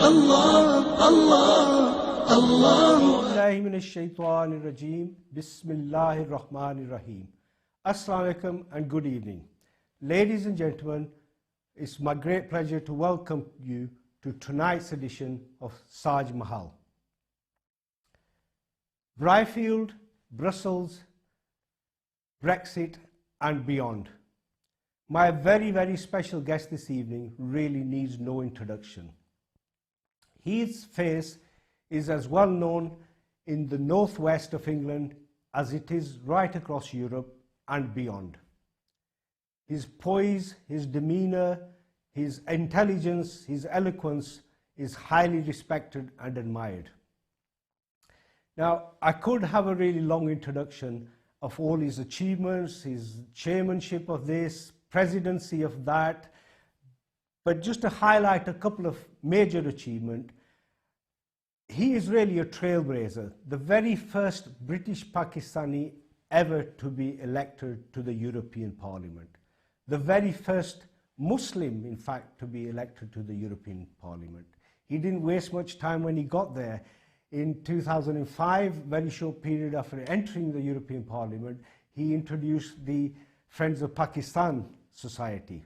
Bismillahirrahmanirrahim. Bismillahirrahmanirrahim. Assalamu alaikum and good evening. Ladies and gentlemen, it's my great pleasure to welcome you to tonight's edition of Saj Mahal. Bryfield, Brussels, Brexit and beyond. My very, very special guest this evening really needs no introduction. His face is as well known in the northwest of England as it is right across Europe and beyond. His poise, his demeanour, his intelligence, his eloquence is highly respected and admired. Now, I could have a really long introduction of all his achievements, his chairmanship of this, presidency of that, but just to highlight a couple of major achievements, he is really a trailblazer, the very first British Pakistani ever to be elected to the European Parliament, the very first Muslim, in fact, to be elected to the European Parliament. He didn't waste much time when he got there. In 2005, very short period after entering the European Parliament, he introduced the Friends of Pakistan Society.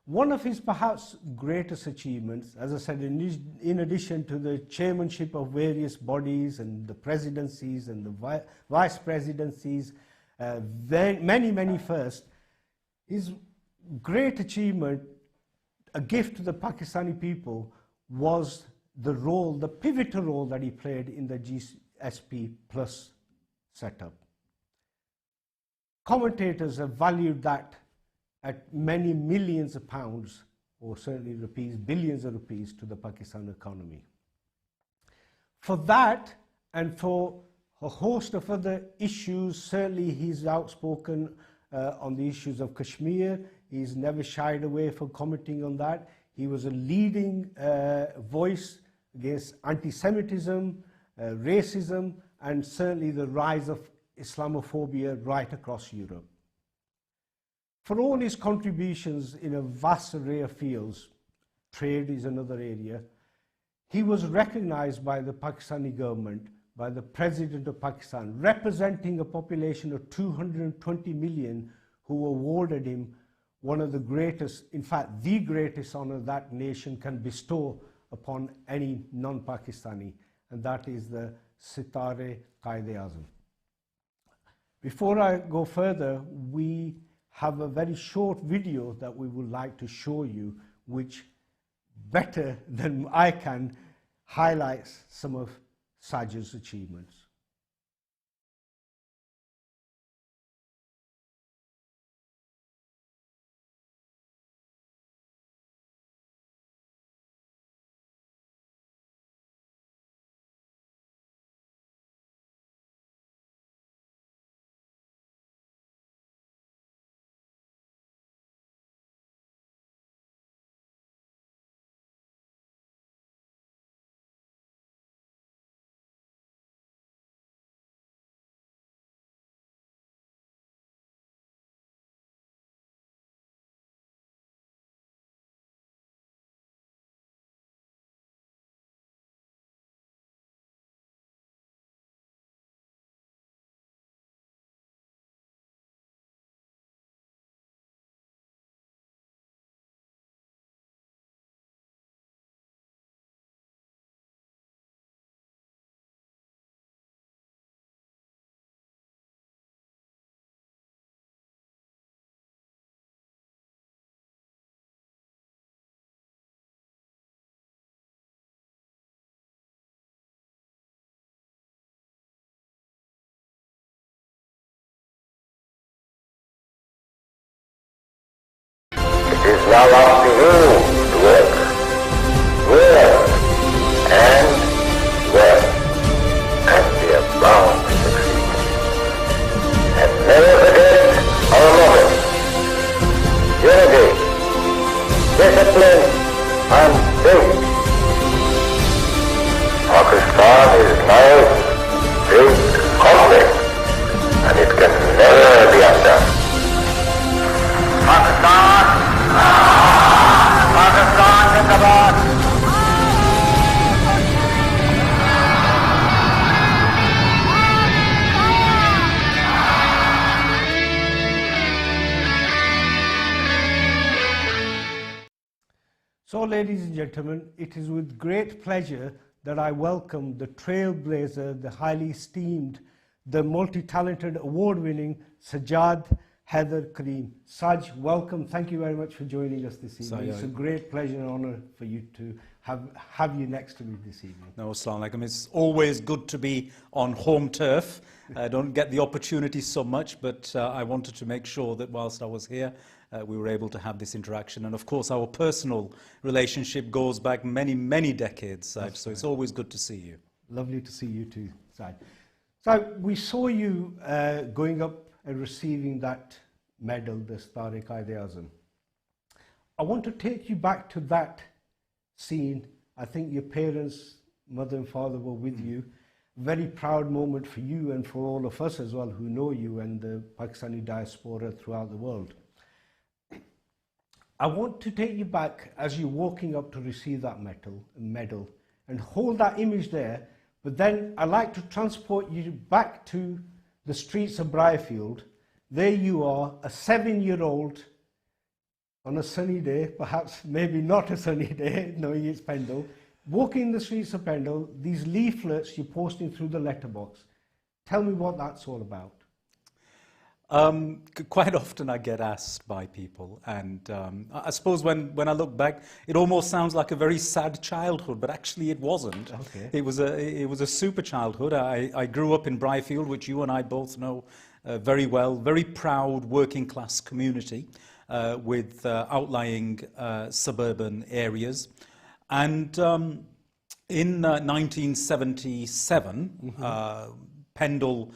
One of his perhaps greatest achievements, as I said, in addition to the chairmanship of various bodies and the presidencies and the vice presidencies, many firsts, his great achievement, a gift to the Pakistani people, was the role, the pivotal role that he played in the Gsp Plus setup. Commentators have valued that at many millions of pounds, or certainly rupees, billions of rupees to the Pakistan economy. For that and for a host of other issues, certainly he's outspoken on the issues of Kashmir. He's never shied away from commenting on that. He was a leading voice against anti-Semitism, racism, and certainly the rise of Islamophobia right across Europe. For all his contributions in a vast array of fields, trade is another area, he was recognized by the Pakistani government, by the President of Pakistan, representing a population of 220 million, who awarded him one of the greatest, in fact, the greatest honor that nation can bestow upon any non-Pakistani, and that is the Sitare-Qaid-e-Azam. Before I go further, we have a very short video that we would like to show you, which better than I can highlights some of Saj's achievements. It is now up to you to work, and we are bound to succeed. And never forget our motto: unity, discipline, and faith. Pakistan is now big, complex, and it can never be undone. Pakistan! Pakistan Zindabad! So, ladies and gentlemen, it is with great pleasure that I welcome the trailblazer, the highly esteemed, the multi-talented, award-winning Sajjad Haider Karim. Saj, welcome. Thank you very much for joining us this evening. It's a great pleasure and honour for you to have you next to me this evening. No, Assalamu alaikum. It's always good to be on home turf. I don't get the opportunity so much, but I wanted to make sure that whilst I was here, we were able to have this interaction. And of course, our personal relationship goes back many, many decades, Saj, so it's always good to see you. Lovely to see you too, Saj. So we saw you going up and receiving that medal, the Quaid-e-Azam. I want to take you back to that scene. I think your parents, mother and father, were with you. Very proud moment for you and for all of us as well who know you and the Pakistani diaspora throughout the world. I want to take you back as you're walking up to receive that medal and hold that image there, but then I'd like to transport you back to the streets of Briarfield. There you are, a 7-year-old on a sunny day, perhaps maybe not a sunny day, knowing it's Pendle, walking the streets of Pendle, these leaflets you're posting through the letterbox. Tell me what that's all about. Quite often I get asked by people, and I suppose when I look back, it almost sounds like a very sad childhood, but actually it wasn't. Okay. It was a super childhood. I grew up in Briarfield, which you and I both know very well, very proud working class community with outlying suburban areas. And in 1977, Pendle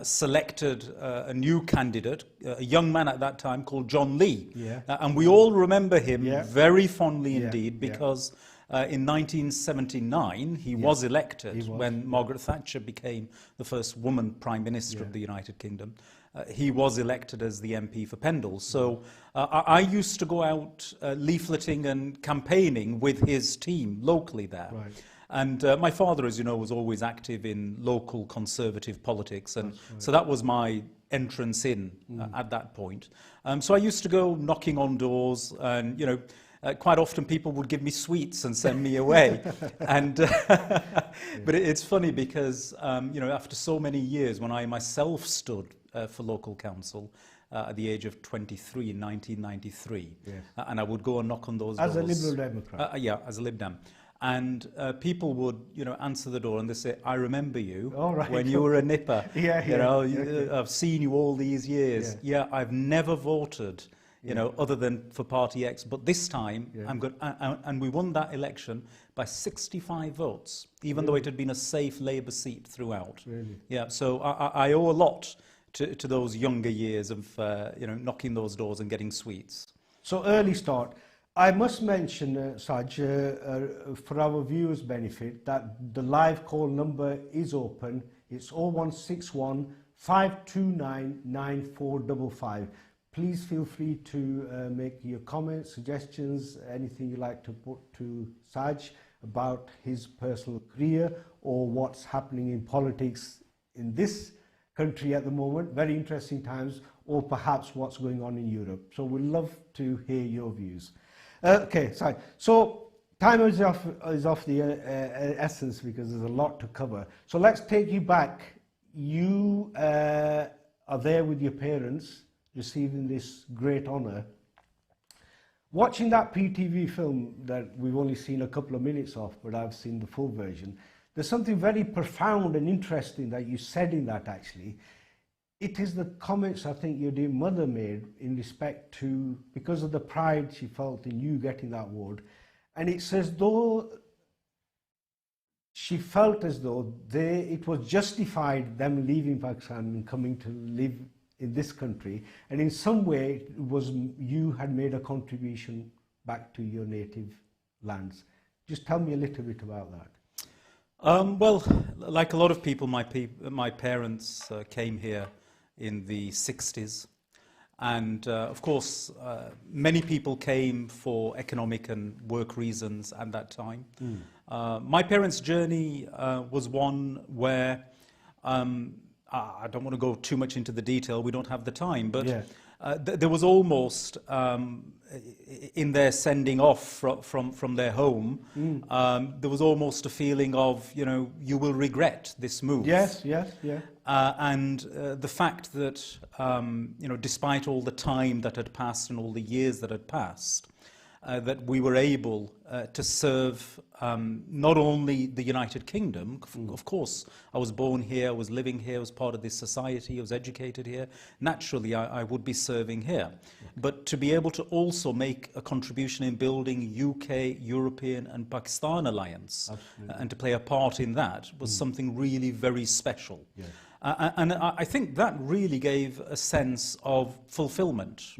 selected a new candidate, a young man at that time called John Lee. Yeah. And we all remember him very fondly Yeah. indeed, because in 1979 he was elected when Margaret Thatcher became the first woman Prime Minister of the United Kingdom. He was elected as the MP for Pendle. So I used to go out leafleting and campaigning with his team locally there. Right. And my father, as you know, was always active in local conservative politics, and so that was my entrance in at that point. So I used to go knocking on doors, and quite often people would give me sweets and send me away. And but it's funny because after so many years, when I myself stood for local council at the age of 23 in 1993, and I would go and knock on those doors. As a Liberal Democrat? Yeah, as a Lib Dem. And people would, answer the door and they say, "I remember you when you were a nipper. I've seen you all these years. Yeah, I've never voted, other than for Party X. But this time, I'm good." And we won that election by 65 votes, even though it had been a safe Labour seat throughout. Really? Yeah. So I owe a lot to those younger years of, knocking those doors and getting sweets. So early start. I must mention, Saj, for our viewers' benefit, that the live call number is open. It's 0161 529 9455. Please feel free to make your comments, suggestions, anything you like to put to Saj about his personal career or what's happening in politics in this country at the moment, very interesting times, or perhaps what's going on in Europe. So we'd love to hear your views. Okay, sorry. So time is of the essence because there's a lot to cover. So let's take you back. You are there with your parents receiving this great honour. Watching that PTV film that we've only seen a couple of minutes of, but I've seen the full version, there's something very profound and interesting that you said in that actually. It is the comments I think your dear mother made in respect to, because of the pride she felt in you getting that award. And it's as though she felt as though it was justified them leaving Pakistan and coming to live in this country. And in some way, you had made a contribution back to your native lands. Just tell me a little bit about that. Well, like a lot of people, my parents came here in the 60s, and of course many people came for economic and work reasons at that time. My parents' journey was one where I don't want to go too much into the detail, we don't have the time, but there was almost, in their sending off from their home, there was almost a feeling of, you will regret this move. Yes, yes, yeah. And the fact that, despite all the time that had passed and all the years that had passed, that we were able to serve not only the United Kingdom, of course, I was born here, I was living here, I was part of this society, I was educated here. Naturally, I would be serving here. But to be able to also make a contribution in building UK, European and Pakistan alliance, and to play a part in that was something really very special. Yeah. And I think that really gave a sense of fulfillment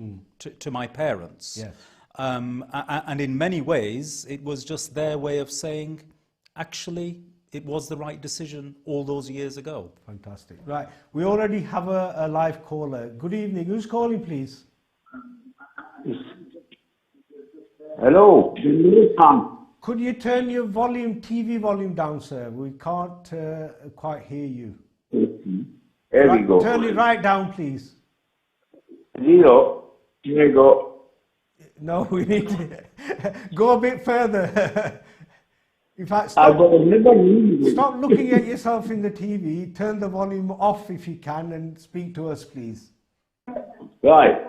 to my parents. Yes. And in many ways, it was just their way of saying, actually, it was the right decision all those years ago. Fantastic. Right. We already have a live caller. Good evening. Who's calling, please? Hello. Could you turn your TV volume down, sir? We can't quite hear you. Here we go. Turn it right down, please. 0. Here we go. No, we need to go a bit further. In fact, stop looking at yourself in the TV. Turn the volume off if you can and speak to us, please. Right.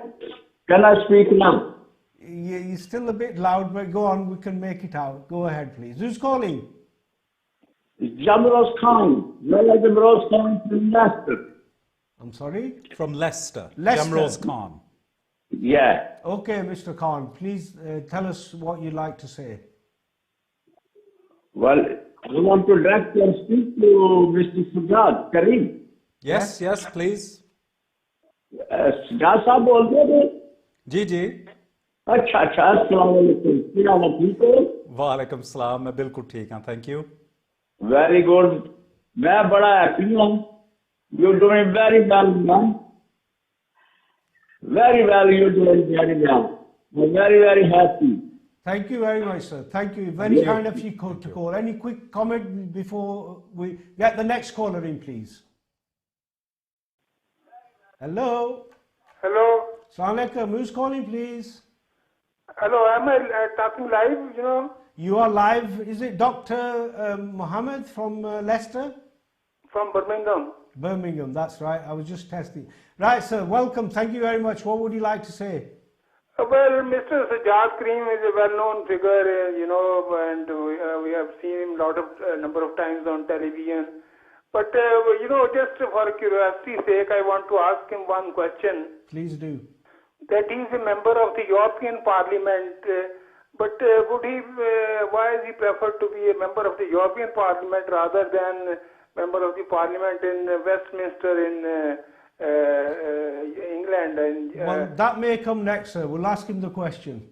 Can I speak now? You're still a bit loud, but go on, we can make it out. Go ahead, please. Who's calling? It's Jamroz Khan. Jamroz Khan from Leicester. I'm sorry? From Leicester. Leicester. Jamroz Khan. Yeah. Okay, Mr. Khan, please tell us what you'd like to say. Well, I want to directly speak to Mr. Sajjad, Karim. Yes, yes, please. Sajjad साहब बोल रहे हैं? जी जी. अच्छा अच्छा अस्सलाम वालेकुम. क्या हाल ठीक हो? वालेकुम सलाम. मैं बिल्कुल ठीक हूँ. Thank you. Very good. मैं बड़ा happy हूँ. You're doing very well, man. Very well, you're doing very well. I'm very, very happy. Thank you very much, sir. Thank you. Very kind of you to call. Any quick comment before we get the next caller in, please? Hello? Hello? Assalamu alaikum. Who's calling, please? Hello, am I talking live, You are live. Is it Dr. Mohammed from Leicester? From Birmingham. Birmingham, that's right. I was just testing. Right, sir. Welcome. Thank you very much. What would you like to say? Well, Mr. Sajjad Karim is a well-known figure, and we have seen him number of times on television. But, just for curiosity's sake, I want to ask him one question. Please do. That he is a member of the European Parliament, but why is he preferred to be a member of the European Parliament rather than member of the Parliament in Westminster in England? Well, that may come next, sir. We'll ask him the question.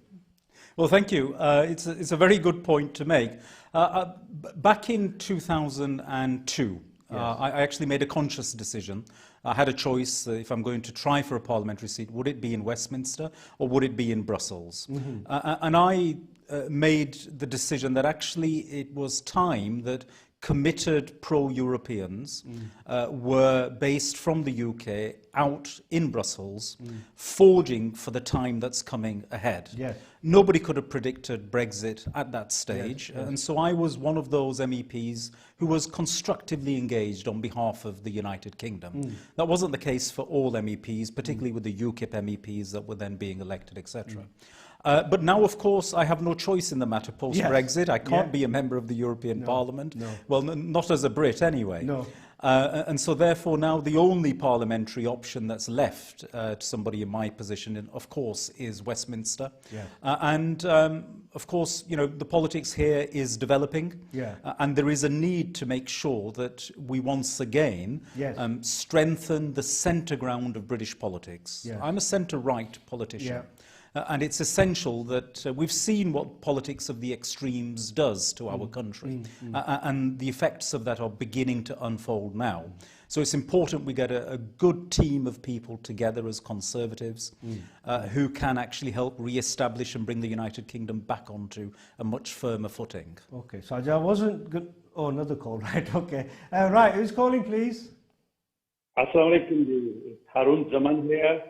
Well, thank you. It's a very good point to make. Back in 2002, I actually made a conscious decision. I had a choice if I'm going to try for a parliamentary seat, would it be in Westminster or would it be in Brussels? And I made the decision that actually it was time that committed pro-Europeans were based from the UK out in Brussels, forging for the time that's coming ahead. Yes. Nobody could have predicted Brexit at that stage, and so I was one of those MEPs who was constructively engaged on behalf of the United Kingdom. That wasn't the case for all MEPs, particularly with the UKIP MEPs that were then being elected, etc. But now, of course, I have no choice in the matter post-Brexit. I can't be a member of the European Parliament. No. Well, not as a Brit anyway. No. And so therefore now the only parliamentary option that's left to somebody in my position, of course, is Westminster. Yes. And of course, the politics here is developing. Yeah. And there is a need to make sure that we once again strengthen the centre ground of British politics. Yeah. I'm a centre-right politician. Yeah. And it's essential that we've seen what politics of the extremes does to our country. And the effects of that are beginning to unfold now. So it's important we get a good team of people together as Conservatives who can actually help re-establish and bring the United Kingdom back onto a much firmer footing. Okay, Sajjad, I wasn't good. Oh, another call, right, okay. Right, who's calling, please? Assalamu alaikum, Harun Zaman here.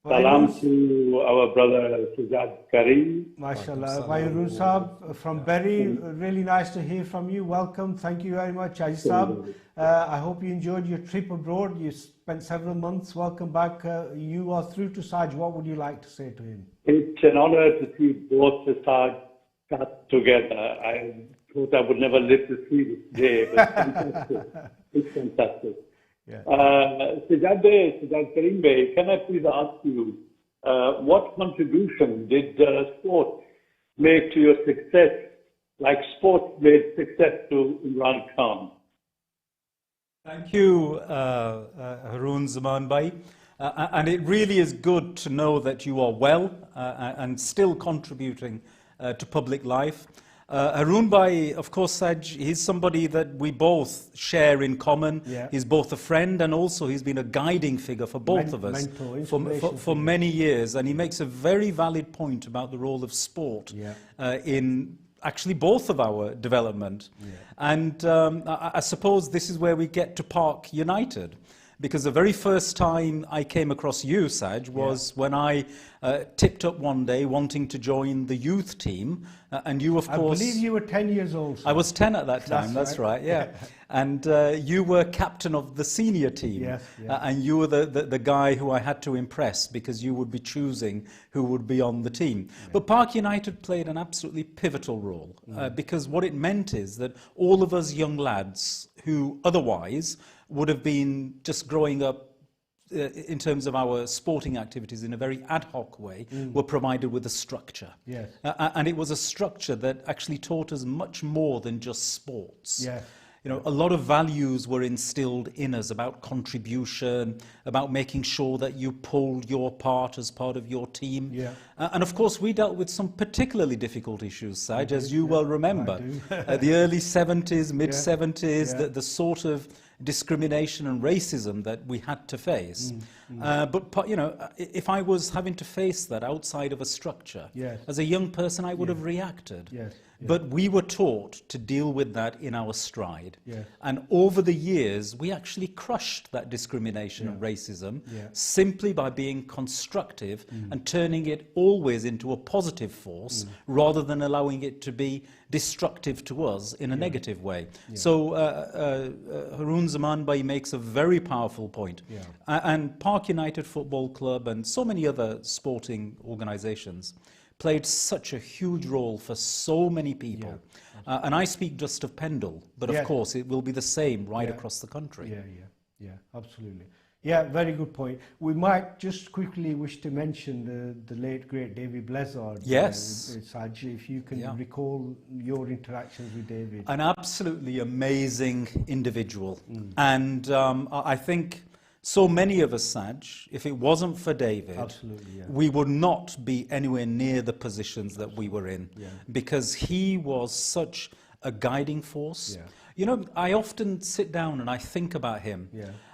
Salam to our brother Sajjad Karim. MashaAllah. Harun Saab from Berry, really nice to hear from you. Welcome. Thank you very much, Aj Saab. I hope you enjoyed your trip abroad. You spent several months. Welcome back. You are through to Saj. What would you like to say to him? It's an honor to see both the Saj cut together. I thought I would never live to see this day, but fantastic. It's fantastic. Yeah. Sajjad Karim Bey, can I please ask you, what contribution did sport make to your success, like sport made success to Imran Khan? Thank you, Harun Zaman Bhai. And it really is good to know that you are well and still contributing to public life. Harun Bhai, of course, Saj, he's somebody that we both share in common. Yeah. He's both a friend and also he's been a guiding figure for both of us for many years. And he makes a very valid point about the role of sport in actually both of our development. Yeah. And I suppose this is where we get to Park United. Because the very first time I came across you, Saj, was when I tipped up one day wanting to join the youth team. And you, of course... I believe you were 10 years old. I was 10 at that time, that's right, yeah. And you were captain of the senior team. Yes, and you were the guy who I had to impress because you would be choosing who would be on the team. Yeah. But Park United played an absolutely pivotal role because what it meant is that all of us young lads who otherwise would have been just growing up in terms of our sporting activities in a very ad hoc way, were provided with a structure. Yes. And it was a structure that actually taught us much more than just sports. Yes. You know, a lot of values were instilled in us about contribution, about making sure that you pulled your part as part of your team. Yeah. And of course, we dealt with some particularly difficult issues, Saj, as you well remember. The early 70s, mid-70s, the sort of discrimination and racism that we had to face. But, you know, if I was having to face that outside of a structure, as a young person, I would have reacted. But we were taught to deal with that in our stride. And over the years, we actually crushed that discrimination and racism simply by being constructive and turning it always into a positive force rather than allowing it to be destructive to us in a negative way. So Harun Zaman Bhai makes a very powerful point. And Park United Football Club and so many other sporting organisations played such a huge role for so many people. And I speak just of Pendle, but of course it will be the same right across the country. Yeah, absolutely. Yeah, very good point. We might just quickly wish to mention the late, great David Blezard. Yes. Saj, if you can recall your interactions with David. An absolutely amazing individual. And I think so many of us, Saj, if it wasn't for David, we would not be anywhere near the positions that we were in because he was such a guiding force. You know, I often sit down and I think about him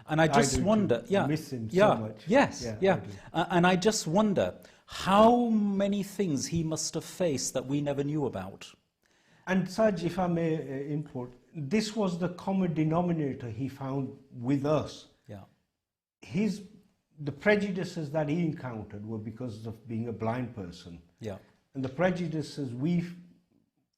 and I just wonder, I miss him so much. And I just wonder how many things he must have faced that we never knew about. And Saj, if I may input, this was the common denominator he found with us. The prejudices that he encountered were because of being a blind person. And the prejudices we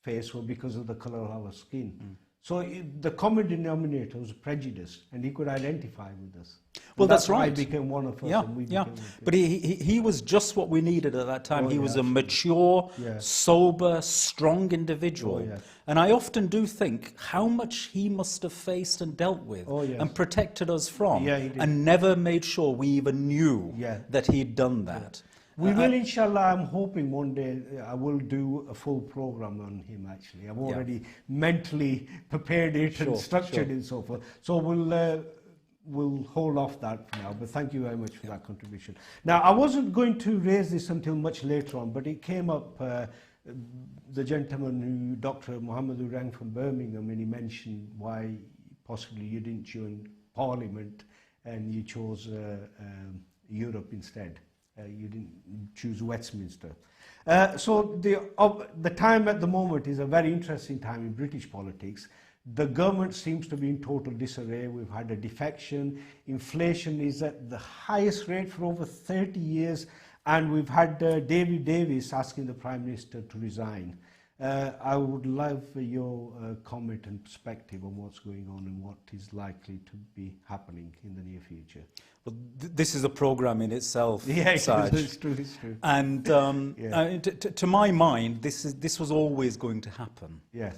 faced were because of the colour of our skin. So the common denominator was prejudice, and he could identify with us. Well, that's right. Why he became one of us. And we became but he was just what we needed at that time. He was a mature, sober, strong individual. And I often do think how much he must have faced and dealt with and protected us from, and never made sure we even knew that he'd done that. We will, inshallah, I'm hoping one day I will do a full program on him, actually. I've already mentally prepared it and structured it and so forth. So we'll hold off that for now, but thank you very much for that contribution. Now, I wasn't going to raise this until much later on, but it came up, the gentleman, Dr. Muhammad who rang from Birmingham, and he mentioned why possibly you didn't join Parliament and you chose Europe instead. You didn't choose Westminster. So the time at the moment is a very interesting time in British politics The government seems to be in total disarray. We've had a defection. Inflation is at the highest rate for over 30 years. And we've had David Davis asking the Prime Minister to resign. I would love your comment and perspective on what's going on and what is likely to be happening in the near future. Well, this is a program in itself, Yeah, Saj. it's true, it's true. And to my mind, this was always going to happen. Yes.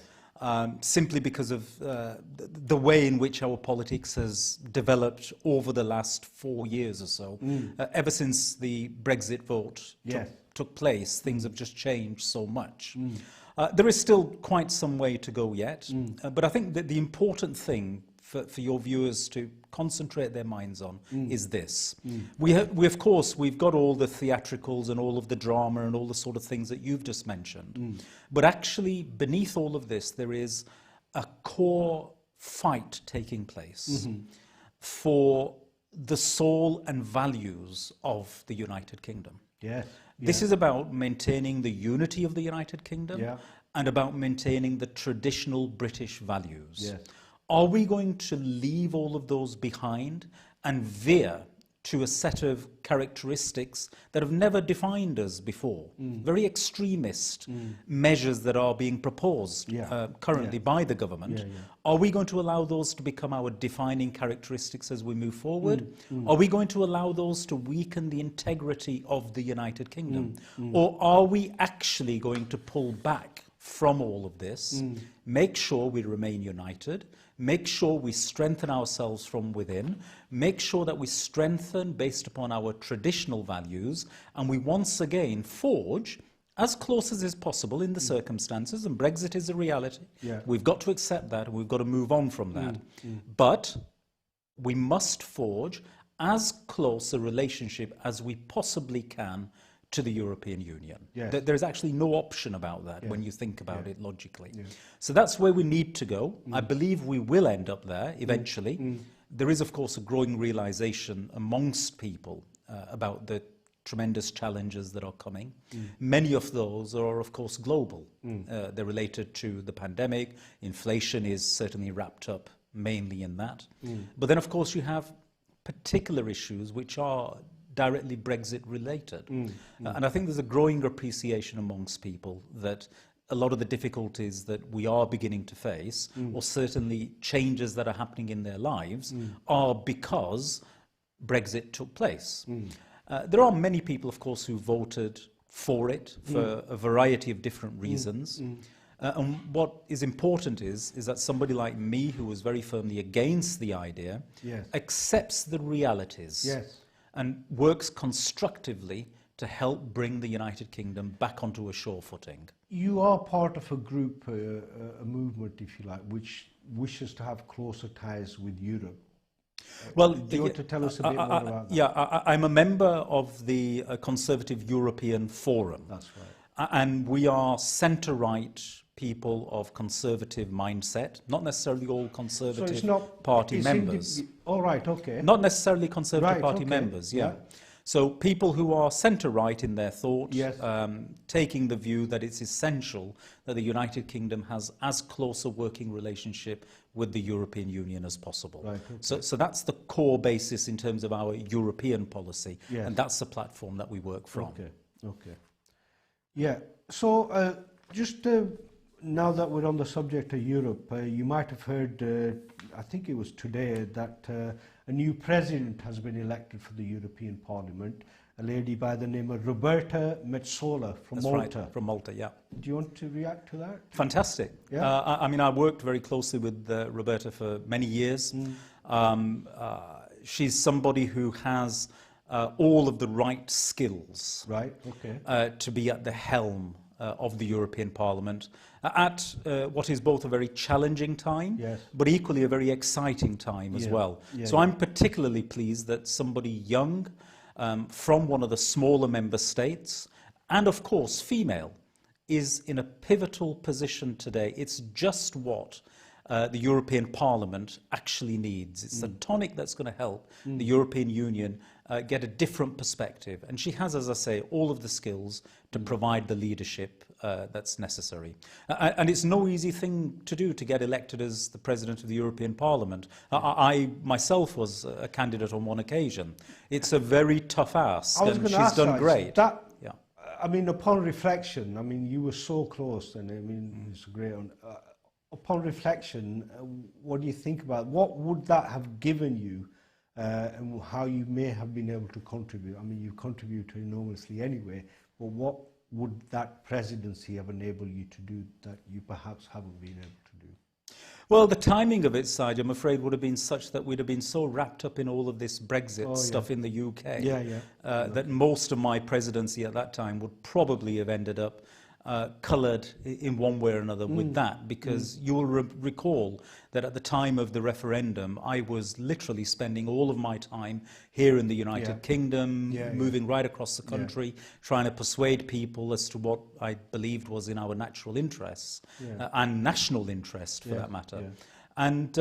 Simply because of the way in which our politics has developed over the last 4 years or so. Ever since the Brexit vote took place, things have just changed so much. There is still quite some way to go yet, but I think that the important thing for your viewers to concentrate their minds on is this. Of course, we've got all the theatricals and all of the drama and all the sort of things that you've just mentioned. But actually, beneath all of this, there is a core fight taking place for the soul and values of the United Kingdom. Yes. This is about maintaining the unity of the United Kingdom and about maintaining the traditional British values. Yes. Are we going to leave all of those behind and veer to a set of characteristics that have never defined us before? Very extremist measures that are being proposed currently by the government. Are we going to allow those to become our defining characteristics as we move forward? Are we going to allow those to weaken the integrity of the United Kingdom? Or are we actually going to pull back from all of this, make sure we remain united, make sure we strengthen ourselves from within, make sure that we strengthen based upon our traditional values, and we once again forge, as close as is possible in the circumstances, and Brexit is a reality. We've got to accept that, and we've got to move on from that. But we must forge as close a relationship as we possibly can to the European Union. There's actually no option about that when you think about it logically. So that's where we need to go. I believe we will end up there eventually. There is, of course, a growing realization amongst people about the tremendous challenges that are coming. Many of those are, of course, global. They're related to the pandemic. Inflation is certainly wrapped up mainly in that. But then, of course, you have particular issues which are directly Brexit related. And I think there's a growing appreciation amongst people that a lot of the difficulties that we are beginning to face, or certainly changes that are happening in their lives, are because Brexit took place. There are many people, of course, who voted for it for a variety of different reasons. And what is important is that somebody like me, who was very firmly against the idea, accepts the realities and works constructively to help bring the United Kingdom back onto a sure footing. You are part of a group, a movement, if you like, which wishes to have closer ties with Europe. Well, do you want to tell us a bit more about that? I'm a member of the Conservative European Forum. That's right. And we are centre-right people of conservative mindset, not necessarily all Conservative Party members. All right, okay. Not necessarily Conservative Party members, So people who are centre-right in their thought, taking the view that it's essential that the United Kingdom has as close a working relationship with the European Union as possible. Right, okay. So that's the core basis in terms of our European policy, and that's the platform that we work from. Okay. Yeah, so just now that we're on the subject of Europe, you might have heard, I think it was today, that a new president has been elected for the European Parliament, a lady by the name of Roberta Metsola from Malta. Right, from Malta, Do you want to react to that? Fantastic. I mean, I worked very closely with Roberta for many years. She's somebody who has all of the right skills to be at the helm of the European Parliament at what is both a very challenging time, but equally a very exciting time as well. So I'm particularly pleased that somebody young from one of the smaller member states, and of course female, is in a pivotal position today. It's just what the European Parliament actually needs. It's the tonic that's going to help the European Union get a different perspective. And she has, as I say, all of the skills to provide the leadership that's necessary. And it's no easy thing to do, to get elected as the President of the European Parliament. I myself was a candidate on one occasion. It's a very tough ask, and she's done great. Yeah. I mean, upon reflection, I mean, you were so close, and I mean, it's great. Upon reflection, what do you think about what would that have given you, and how you may have been able to contribute? I mean, you contributed enormously anyway, but what would that presidency have enabled you to do that you perhaps haven't been able to do? Well, the timing of it, Saj, I'm afraid, would have been such that we'd have been so wrapped up in all of this Brexit stuff in the UK that most of my presidency at that time would probably have ended up coloured in one way or another with that, because you will recall that at the time of the referendum, I was literally spending all of my time here in the United Kingdom, moving right across the country, trying to persuade people as to what I believed was in our natural interests and national interest, for that matter. And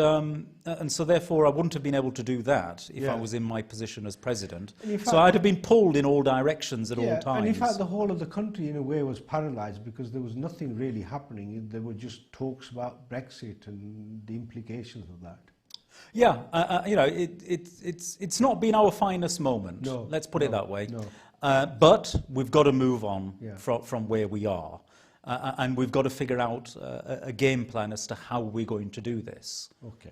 so therefore I wouldn't have been able to do that if I was in my position as president. So I'd have been pulled in all directions at all times. And in fact the whole of the country in a way was paralysed, because there was nothing really happening. There were just talks about Brexit and the implications of that. Yeah, you know, it's not been our finest moment, let's put it that way. But we've got to move on from where we are. And we've got to figure out a game plan as to how we're going to do this. Okay.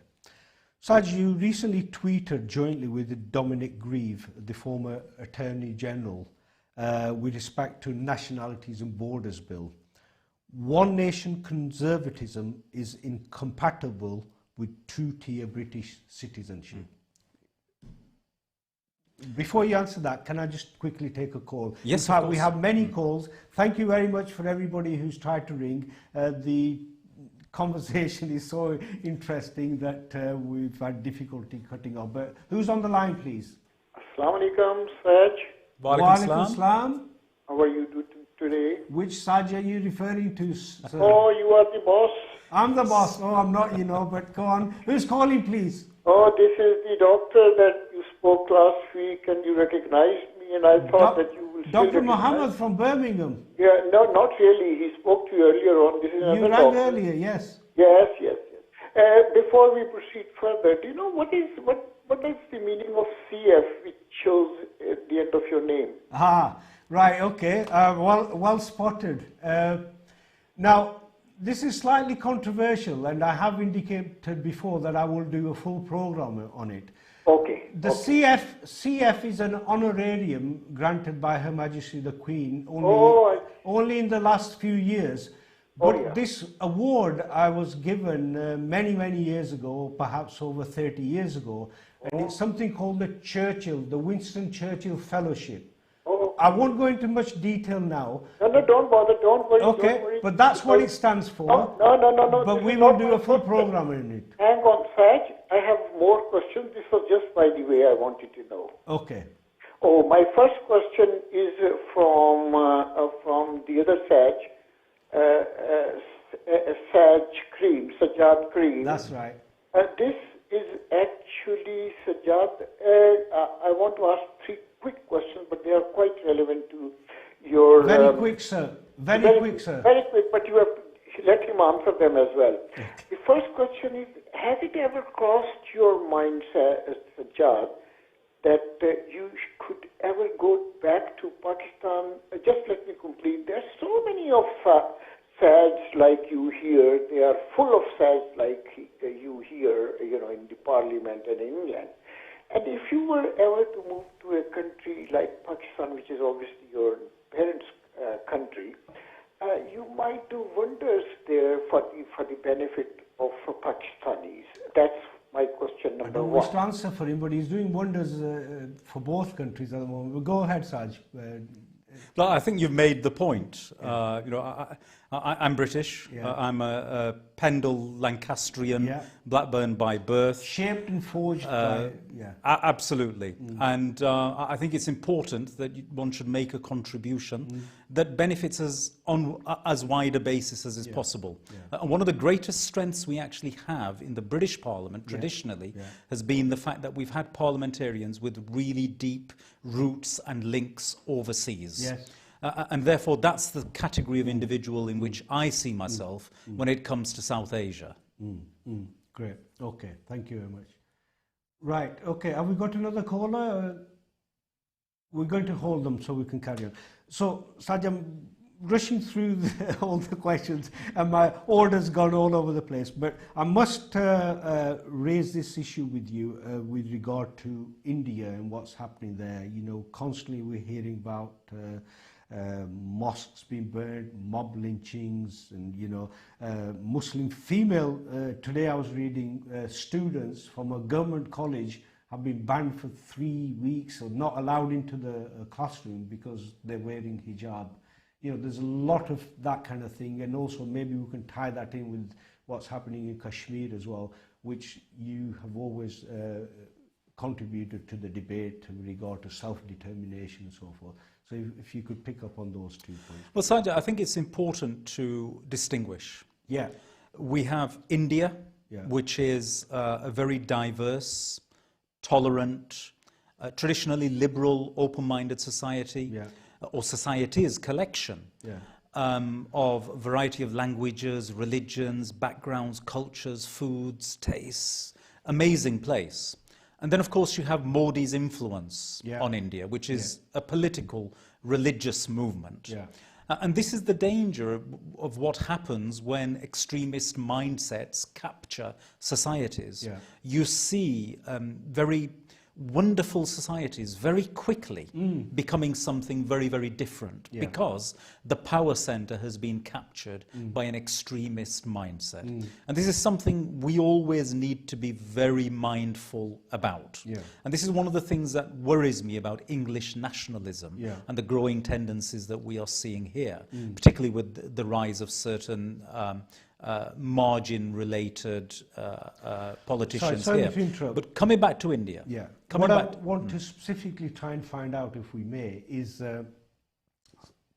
Saj, you recently tweeted jointly with Dominic Grieve, the former Attorney General, with respect to Nationalities and Borders Bill. One nation conservatism is incompatible with two-tier British citizenship. Before you answer that, can I just quickly take a call? Yes, in fact, we have many calls. Thank you very much for everybody who's tried to ring. The conversation is so interesting that we've had difficulty cutting off. But who's on the line, please? Assalamu alaikum, Saj. Wa alaikum salam. How are you today? Which Saj are you referring to, sir? Oh, you are the boss. I'm the boss. Oh, I'm not, you know, but go on. Who's calling, please? Oh, this is the doctor that you spoke last week and you recognized me, and I thought that you will still Dr. Mohammed from Birmingham. Yeah, no, not really. He spoke to you earlier on. This is another You rang doctor. earlier, yes. Yes. Before we proceed further, do you know what is the meaning of CF, which shows at the end of your name? Ah, right, okay. Well spotted. Now, this is slightly controversial, and I have indicated before that I will do a full program on it. Okay. The CF is an honorarium granted by Her Majesty the Queen only in the last few years. But this award I was given many, many years ago, perhaps over 30 years ago, and it's something called the Winston Churchill Fellowship. I won't go into much detail now. No, don't bother, don't worry. Okay, don't worry. but that's what it stands for. No. But we will do a full program in it. Hang on, Saj. I have more questions. This was just by the way I wanted to know. Okay. Oh, my first question is from the other Saj, Sajjad Karim. That's right. This is actually Sajjad. I want to ask three quick questions, but they are quite relevant to your... Very quick, sir. Very quick, sir. Very quick, but you have to let him answer them as well. Okay. The first question is, has it ever crossed your mind, Sajjad, that you could ever go back to Pakistan? Just let me complete. There are so many of Sads like you here. They are full of Sads like you here, you know, in the Parliament and in England. And if you were ever to move to a country like Pakistan, which is obviously your parents' country, you might do wonders there for the benefit of Pakistanis. That's my question number one. I don't wish to answer for him, but he's doing wonders for both countries at the moment. Well, go ahead, Saj. Well, I think you've made the point. You know, I'm British. Yeah. I'm a Pendle Lancastrian, Yeah. Blackburn by birth. Shaped and forged by, yeah. Absolutely. And I think it's important that one should make a contribution that benefits us on as wide a basis as is possible. And one of the greatest strengths we actually have in the British Parliament traditionally has been the fact that we've had parliamentarians with really deep roots and links overseas. Yes. And therefore, that's the category of individual in which I see myself when it comes to South Asia. Great. Okay. Thank you very much. Right. Okay. Have we got another caller? We're going to hold them so we can carry on. So, Saj, I'm rushing through all the questions and my order's gone all over the place. But I must raise this issue with you with regard to India and what's happening there. You know, constantly we're hearing about mosques being burned, mob lynchings, and Muslim female. Today I was reading students from a government college have been banned for 3 weeks or not allowed into the classroom because they're wearing hijab. You know, there's a lot of that kind of thing, and also maybe we can tie that in with what's happening in Kashmir as well, which you have always contributed to the debate in regard to self-determination and so forth. So if you could pick up on those 2 points. Well, Sajjad, I think it's important to distinguish. Yeah. We have India, which is a very diverse, tolerant, traditionally liberal, open-minded society, or society's collection of a variety of languages, religions, backgrounds, cultures, foods, tastes. Amazing place. And then, of course, you have Modi's influence on India, which is a political, religious movement. And this is the danger of what happens when extremist mindsets capture societies. You see very wonderful societies very quickly becoming something very, very different because the power center has been captured by an extremist mindset. And this is something we always need to be very mindful about. And this is one of the things that worries me about English nationalism and the growing tendencies that we are seeing here, particularly with the rise of certain margin-related politicians sorry here. to interrupt. But coming back to India. What I want to specifically try and find out, if we may, is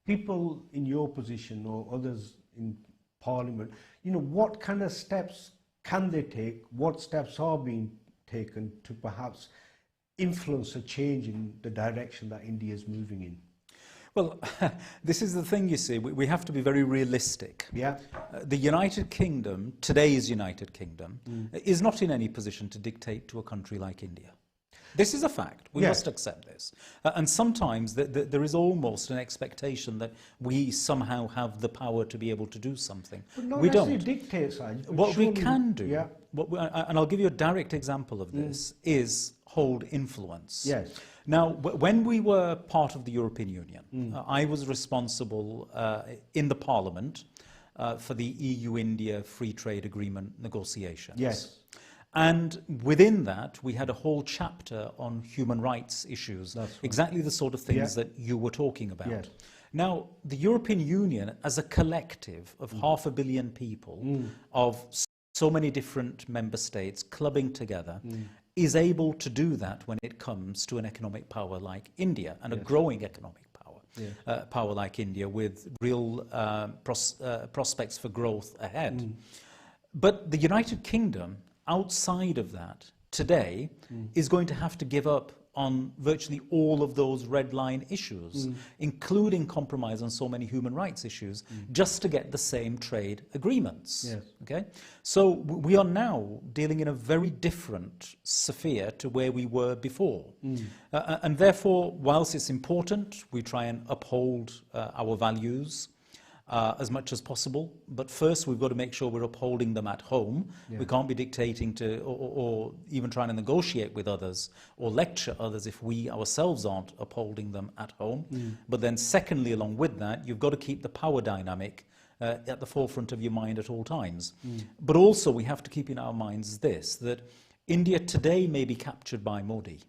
people in your position or others in Parliament, what kind of steps can they take? What steps are being taken to perhaps influence a change in the direction that India is moving in? Well, this is the thing, you see, we have to be very realistic. The United Kingdom, today's United Kingdom, is not in any position to dictate to a country like India. This is a fact. We must accept this. And sometimes there is almost an expectation that we somehow have the power to be able to do something. But not we don't. Dictate, Saj, What we can do, and I'll give you a direct example of this, is hold influence. Now, when we were part of the European Union, I was responsible in the Parliament for the EU-India Free Trade Agreement negotiations. And within that, we had a whole chapter on human rights issues, exactly the sort of things that you were talking about. Now, the European Union, as a collective of 500 million people, of so many different member states clubbing together, is able to do that when it comes to an economic power like India, and a growing economic power, power like India, with real prospects for growth ahead. But the United Kingdom, outside of that, today, is going to have to give up on virtually all of those red line issues, including compromise on so many human rights issues, just to get the same trade agreements. Okay? So we are now dealing in a very different sphere to where we were before. And therefore, whilst it's important, we try and uphold our values as much as possible. But first, we've got to make sure we're upholding them at home. We can't be dictating to or even trying to negotiate with others or lecture others if we ourselves aren't upholding them at home. But then secondly, along with that, you've got to keep the power dynamic at the forefront of your mind at all times. But also, we have to keep in our minds this, that India today may be captured by Modi.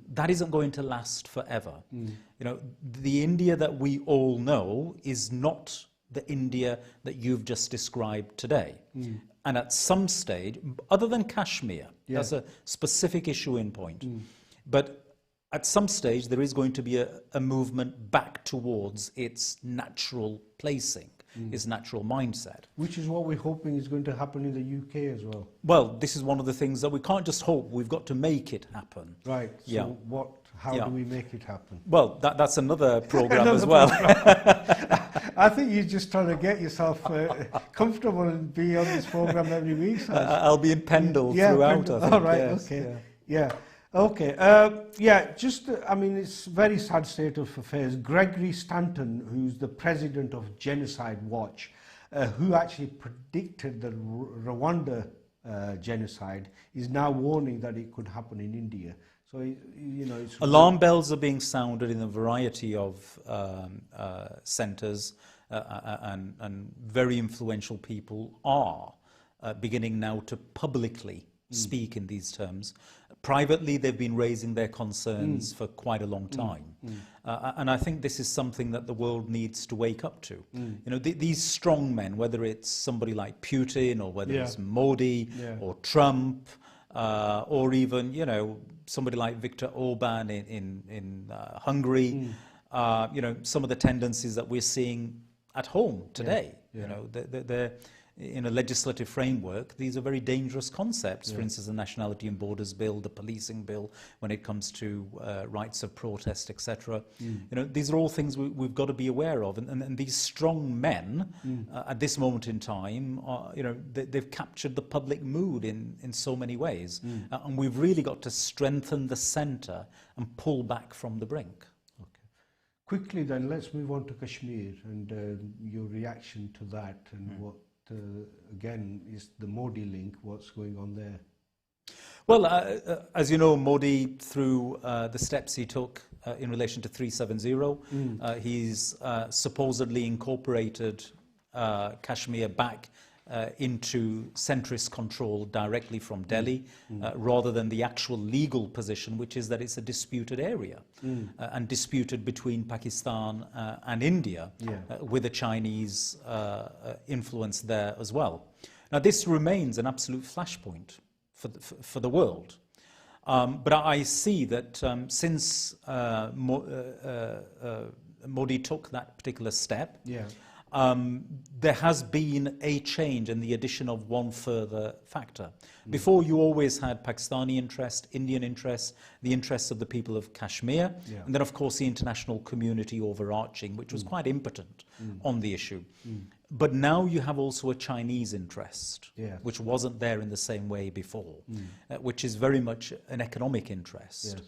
That isn't going to last forever. You know, the India that we all know is not the India that you've just described today. And at some stage, other than Kashmir, that's a specific issue in point, but at some stage there is going to be a movement back towards its natural placing, its natural mindset. Which is what we're hoping is going to happen in the UK as well. Well, this is one of the things that we can't just hope, we've got to make it happen. Right, so how do we make it happen? Well, that's another program as well. I think you're just trying to get yourself comfortable and be on this program every week. I'll be in Pendle throughout, I think. All right, yes, okay. Okay. I mean, it's a very sad state of affairs. Gregory Stanton, who's the president of Genocide Watch, who actually predicted the Rwanda genocide, is now warning that it could happen in India. So, it's alarm bells are being sounded in a variety of centres, and very influential people are beginning now to publicly speak in these terms. Privately, they've been raising their concerns for quite a long time. And I think this is something that the world needs to wake up to. These strong men, whether it's somebody like Putin or whether it's Modi or Trump, or even, somebody like Viktor Orban in Hungary, some of the tendencies that we're seeing at home today, they're in a legislative framework, these are very dangerous concepts. For instance, the Nationality and Borders Bill, the policing bill, when it comes to rights of protest, etc. These are all things we've got to be aware of. And these strong men, at this moment in time, they've captured the public mood in so many ways. And we've really got to strengthen the centre and pull back from the brink. Quickly then, let's move on to Kashmir and your reaction to that and what, again, is the Modi link, what's going on there? Well, as you know, Modi, through the steps he took in relation to 370, he's supposedly incorporated Kashmir back into centrist control directly from Delhi, rather than the actual legal position, which is that it's a disputed area and disputed between Pakistan and India, with a Chinese influence there as well. Now, this remains an absolute flashpoint for the world. But I see that since Modi took that particular step, there has been a change in the addition of one further factor. Before, you always had Pakistani interest, Indian interest, the interests of the people of Kashmir, and then, of course, the international community overarching, which was quite impotent on the issue. But now you have also a Chinese interest, which wasn't there in the same way before, which is very much an economic interest.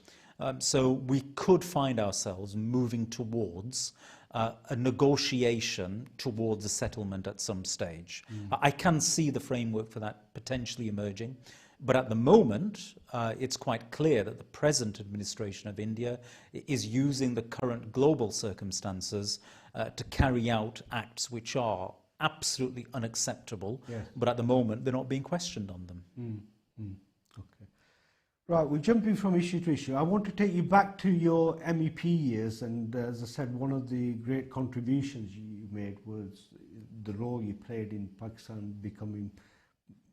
So we could find ourselves moving towards a negotiation towards a settlement at some stage. I can see the framework for that potentially emerging, but at the moment it's quite clear that the present administration of India is using the current global circumstances to carry out acts which are absolutely unacceptable, but at the moment they're not being questioned on them. Okay. Right, we're jumping from issue to issue. I want to take you back to your MEP years, and as I said, one of the great contributions you made was the role you played in Pakistan becoming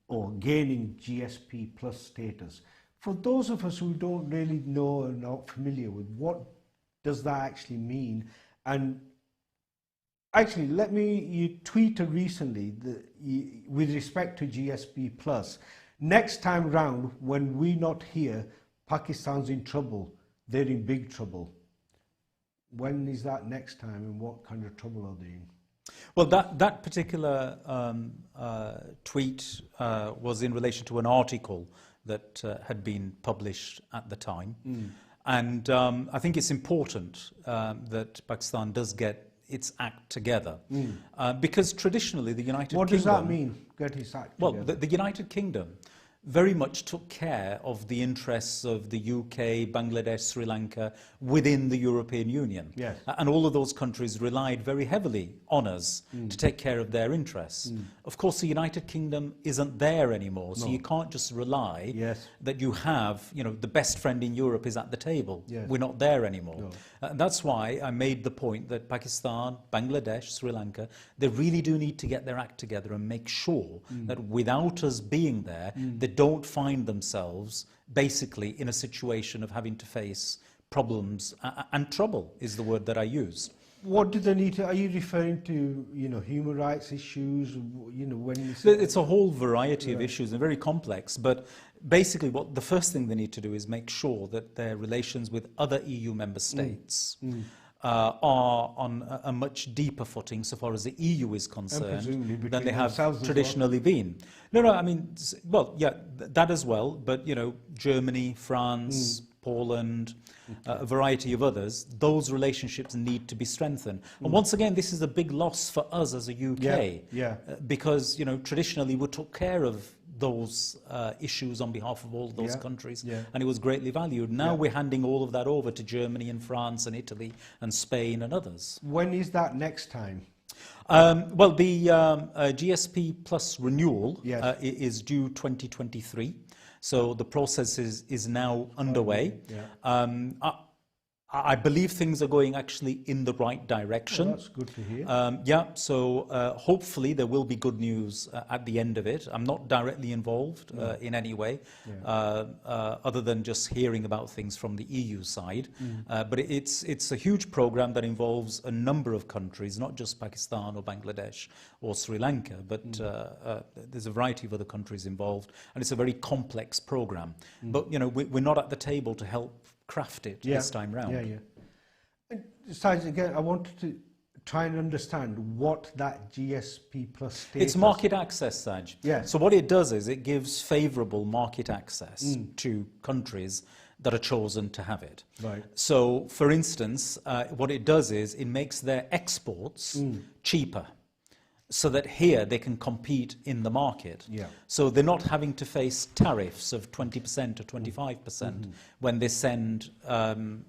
or gaining GSP Plus status. For those of us who don't really know and are not familiar with what does that actually mean, and actually, you tweeted recently with respect to GSP Plus. Next time round, when we're not here, Pakistan's in trouble. They're in big trouble. When is that next time, and what kind of trouble are they in? Well, that particular tweet was in relation to an article that had been published at the time. And I think it's important that Pakistan does get its act together. Because traditionally the United Kingdom... What does that mean, get its act together? Well, the United Kingdom very much took care of the interests of the UK, Bangladesh, Sri Lanka within the European Union. Yes. And all of those countries relied very heavily on us to take care of their interests. Of course, the United Kingdom isn't there anymore, so you can't just rely that you have, you know, the best friend in Europe is at the table. Yes. We're not there anymore. No. And that's why I made the point that Pakistan, Bangladesh, Sri Lanka, they really do need to get their act together and make sure that without us being there, they don't find themselves basically in a situation of having to face problems and trouble is the word that I use. What do they need to, are you referring to, you know, human rights issues, you know, when you say... It's a whole variety of issues and very complex, but basically what the first thing they need to do is make sure that their relations with other EU member states are on a much deeper footing so far as the EU is concerned than they have traditionally been. No, I mean, well, yeah, that as well, but, you know, Germany, France, Poland, a variety of others, those relationships need to be strengthened. And once again, this is a big loss for us as a UK, because, you know, traditionally we took care of those issues on behalf of all of those countries, and it was greatly valued. Now we're handing all of that over to Germany and France and Italy and Spain and others. When is that next time? Well, the GSP Plus Renewal is due 2023. So the process is now underway. I believe things are going actually in the right direction. Oh, that's good to hear. Yeah, so hopefully there will be good news at the end of it. I'm not directly involved in any way, other than just hearing about things from the EU side. But it's a huge program that involves a number of countries, not just Pakistan or Bangladesh or Sri Lanka, but there's a variety of other countries involved, and it's a very complex program. But you know, we're not at the table to help craft it this time round. Saj, again, I wanted to try and understand what that GSP Plus status... It's market access, Saj. So what it does is it gives favourable market access to countries that are chosen to have it. So, for instance, what it does is it makes their exports cheaper, so that here they can compete in the market. So they're not having to face tariffs of 20% or 25% when they send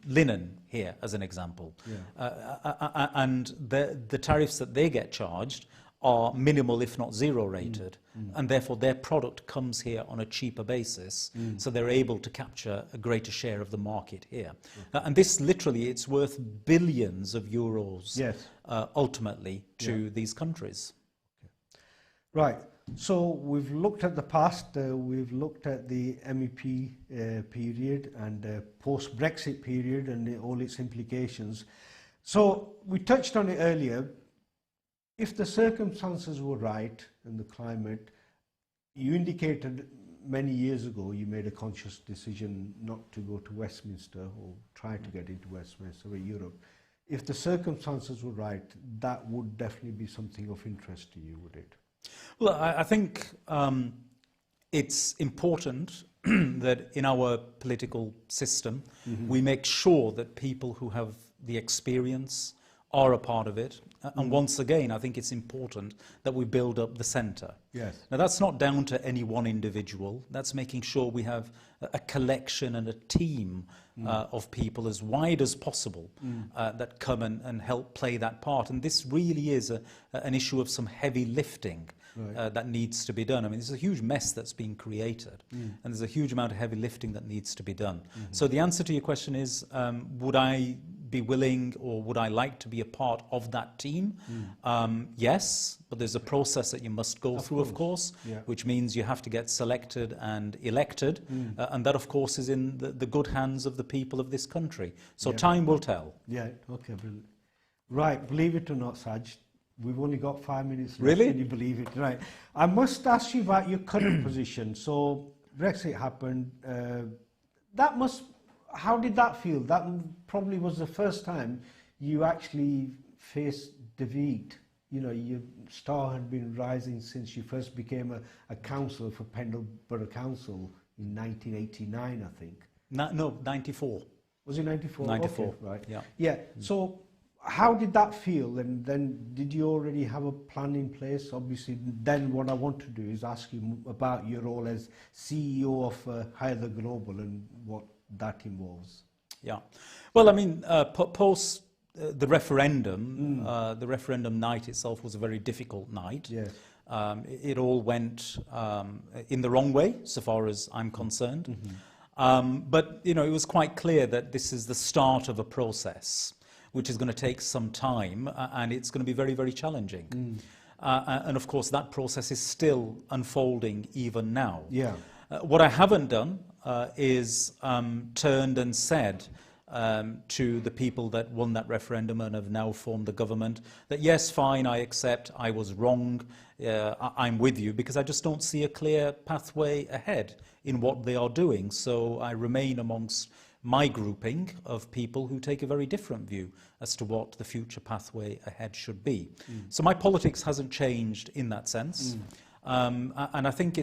linen here, as an example. And the tariffs that they get charged are minimal, if not zero rated, and therefore their product comes here on a cheaper basis, so they're able to capture a greater share of the market here. And this literally, it's worth billions of euros ultimately to these countries. Right, so we've looked at the past, we've looked at the MEP period and post-Brexit period and all its implications. So we touched on it earlier. If the circumstances were right and the climate, you indicated many years ago you made a conscious decision not to go to Westminster or try to get into Westminster or Europe. If the circumstances were right, that would definitely be something of interest to you, would it? Well, I think it's important that in our political system we make sure that people who have the experience are a part of it. And once again, I think it's important that we build up the centre. Now, that's not down to any one individual. That's making sure we have a collection and a team of people as wide as possible that come and help play that part. And this really is an issue of some heavy lifting that needs to be done. I mean, there's a huge mess that's been created, and there's a huge amount of heavy lifting that needs to be done. So the answer to your question is, would I be willing or would I like to be a part of that team? Yes, but there's a process that you must go through, of course, which means you have to get selected and elected, and that, of course, is in the good hands of the people of this country. So time will tell. Okay, brilliant. Right, believe it or not, Saj, we've only got 5 minutes left. Really? Can you believe it? Right. I must ask you about your current position. So Brexit happened. How did that feel? That probably was the first time you actually faced defeat. You know, your star had been rising since you first became a councillor for Pendle Borough Council in 1989, I think. No, 94. Was it 94? 94, okay, right. Yeah. Yeah. So how did that feel? And then did you already have a plan in place? Obviously, then what I want to do is ask you about your role as CEO of Haider Global and what that involves. Yeah. Well, I mean, post the referendum night itself was a very difficult night. Yes. It all went in the wrong way, so far as I'm concerned. But, you know, it was quite clear that this is the start of a process which is going to take some time, and it's going to be very, very challenging. And of course, that process is still unfolding even now. Yeah. What I haven't done is turned and said to the people that won that referendum and have now formed the government that, yes, fine, I accept, I was wrong, I'm with you, because I just don't see a clear pathway ahead in what they are doing. So I remain amongst my grouping of people who take a very different view as to what the future pathway ahead should be. So my politics hasn't changed in that sense. And I think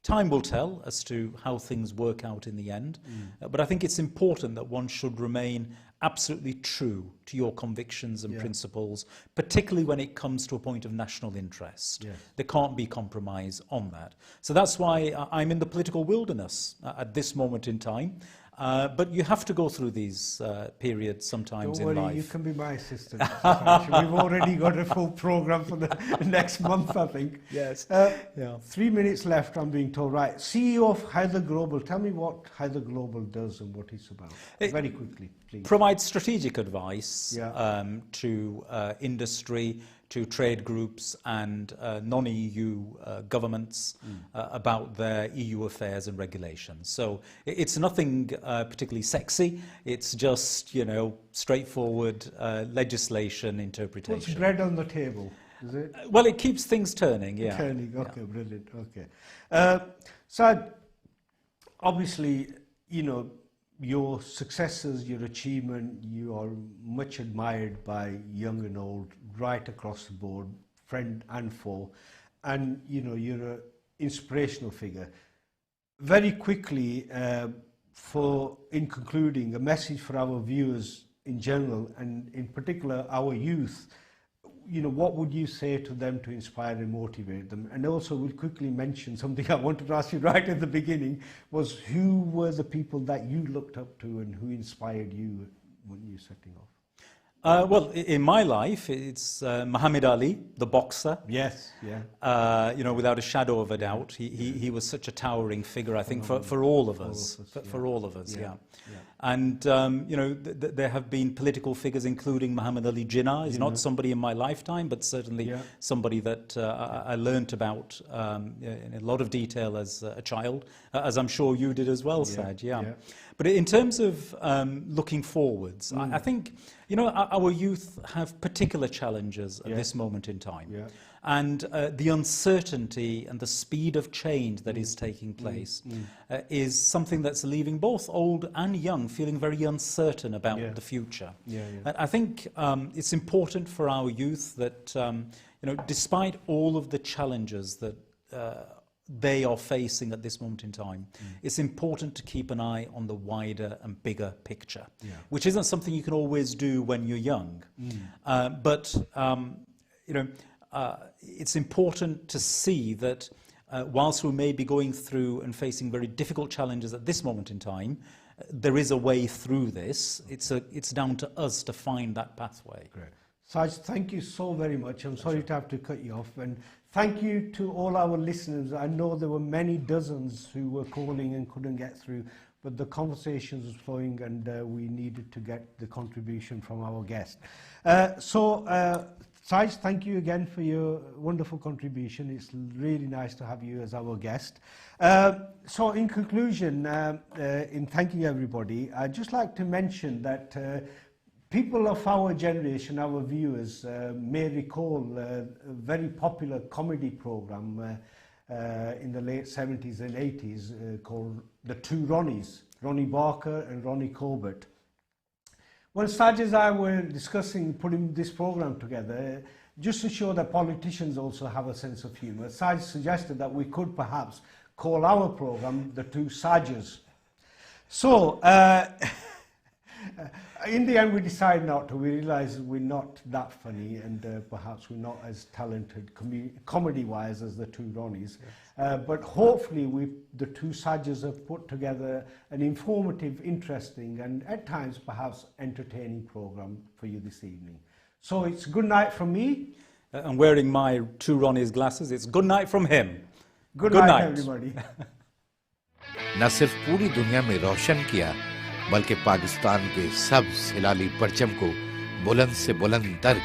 time will tell as to how things work out in the end. But I think it's important that one should remain absolutely true to your convictions and principles, particularly when it comes to a point of national interest. Yes. There can't be compromise on that. So that's why I'm in the political wilderness at this moment in time. But you have to go through these periods sometimes Don't worry, in life. you can be my assistant. We've already got a full program for the next month, I think. Yes. 3 minutes left, I'm being told. Right, CEO of Haider Global. Tell me what Haider Global does and what it's about. Very quickly, please. Provides strategic advice Yeah. to industry, to trade groups and non-EU governments about their EU affairs and regulations. So it's nothing particularly sexy. It's just, you know, straightforward legislation interpretation. What's bread on the table? Is it? Well, it keeps things turning, yeah. Turning, okay, brilliant, okay. So, obviously, you know, your successes, your achievement, you are much admired by young and old, right across the board, friend and foe, and you know you're an inspirational figure. Very quickly, in concluding, a message for our viewers in general, and in particular our youth. You know, what would you say to them to inspire and motivate them? And also, we'll quickly mention something I wanted to ask you right at the beginning, was who were the people that you looked up to and who inspired you when you were setting off? Well, in my life, it's Muhammad Ali, the boxer. Yes, yeah. You know, without a shadow of a doubt, he was such a towering figure, I think, for all of us. For all of us, yeah. And, you know, there have been political figures, including Muhammad Ali Jinnah. He's not somebody in my lifetime, but certainly somebody that I learnt about in a lot of detail as a child, as I'm sure you did as well, Saj. But in terms of looking forwards, I think, you know, our youth have particular challenges at this moment in time. And the uncertainty and the speed of change that is taking place is something that's leaving both old and young feeling very uncertain about the future. And I think it's important for our youth that, you know, despite all of the challenges that they are facing at this moment in time, it's important to keep an eye on the wider and bigger picture, which isn't something you can always do when you're young. But, you know, it's important to see that whilst we may be going through and facing very difficult challenges at this moment in time, there is a way through this. It's down to us to find that pathway. Great. Saj, thank you so very much. I'm sorry to have to cut you off. And thank you to all our listeners. I know there were many dozens who were calling and couldn't get through, but the conversation was flowing and we needed to get the contribution from our guest. Saj, thank you again for your wonderful contribution. It's really nice to have you as our guest. So in conclusion, in thanking everybody, I'd just like to mention that people of our generation, our viewers, may recall a very popular comedy program in the late 70s and 80s called The Two Ronnies, Ronnie Barker and Ronnie Colbert. When Saj and I were discussing putting this program together, just to show that politicians also have a sense of humour, Saj suggested that we could perhaps call our program The Two Sajas. So, In the end, we decided not to. We realised we're not that funny, and perhaps we're not as talented comedy-wise as the two Ronnies. But hopefully, the two Sajjas have put together an informative, interesting, and at times perhaps entertaining programme for you this evening. So it's good night from me. I'm wearing my two Ronnies glasses. It's good night from him. Good night, everybody. न सिर्फ पूरी दुनिया में रोशन किया, बल्कि पाकिस्तान के सब हिलाली परचम को बुलंद से बुलंद दर